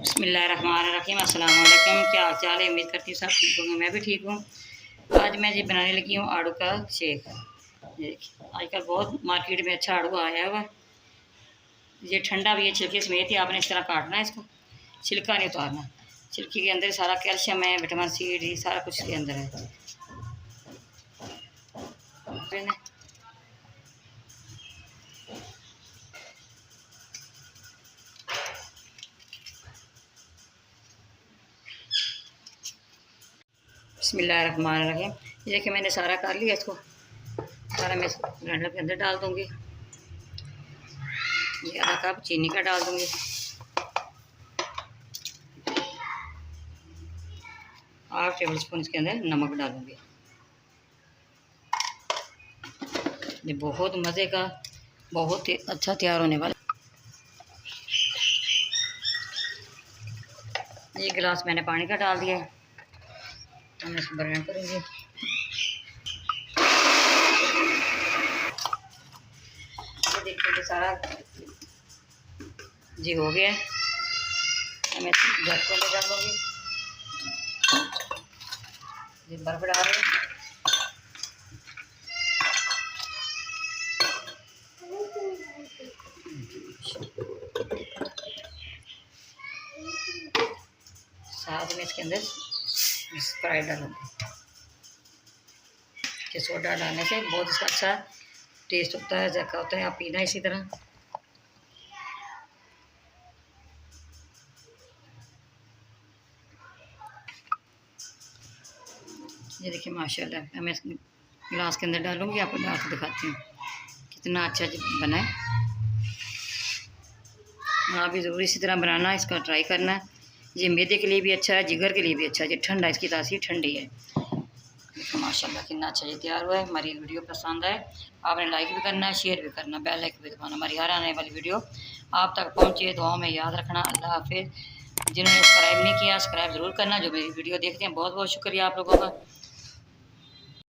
बिस्मिल्लाहिर्रहमानिर्रहीम। अस्सलाम वालेकुम। क्या हाल चाल है? उम्मीद करती हूँ सब ठीक होंगे। मैं भी ठीक हूँ। आज मैं ये बनाने लगी हूँ आड़ू का शेक। ये देखिए, आजकल बहुत मार्केट में अच्छा आड़ू आया हुआ है। ये ठंडा भी है, छिलके समेत ही आपने इस तरह काटना है इसको, छिलका नहीं उतारना। छिलके के अंदर सारा कैल्शियम है, विटामिन सी डी सारा कुछ इसके अंदर है। बिस्मिल्लाहिर्रहमानिर्रहीम। ये देखिए मैंने सारा कर लिया इसको। सारा मैं ब्लेंडर के अंदर डाल दूँगी। ये आधा कप चीनी का डाल दूँगी। हाफ टेबल स्पून इसके अंदर नमक डालूँगी। ये बहुत मज़े का, बहुत ही अच्छा तैयार होने वाला। ये गिलास मैंने पानी का डाल दिया है। मैं इसको ब्लेंड करूँगी। ये देखिए ये सारा जी हो गया है। मैं गैस को डाल दूँगी। ये बर्फ़ डाल रही हूँ। साथ में इसके अंदर स्प्राइट डालूँगी। कि सोडा डालने से बहुत इसका अच्छा टेस्ट होता है, जायका होता है। आप पीना इसी तरह। ये देखिए माशाल्लाह, मैं इस गिलास के अंदर डालूँगी, आपको डाल के दिखाती हूँ कितना अच्छा बना है। आप भी ज़रूर इसी तरह बनाना, इसका ट्राई करना। ये मैदे के लिए भी अच्छा है, जिगर के लिए भी अच्छा है। ये ठंडा, इसकी तासीर ठंडी है। माशाल्लाह कितना अच्छा ये तैयार हुआ है। हमारी वीडियो पसंद आए आपने लाइक भी करना है, शेयर भी करना, बेल आइकन भी दबाना। हमारी हर आने वाली वीडियो आप तक पहुँचे। दुआओं में याद रखना। अल्लाह हाफिज़। जिन्होंने सब्सक्राइब नहीं किया सब्सक्राइब ज़रूर करना। जो मेरी वीडियो देखते हैं बहुत बहुत शुक्रिया आप लोगों का।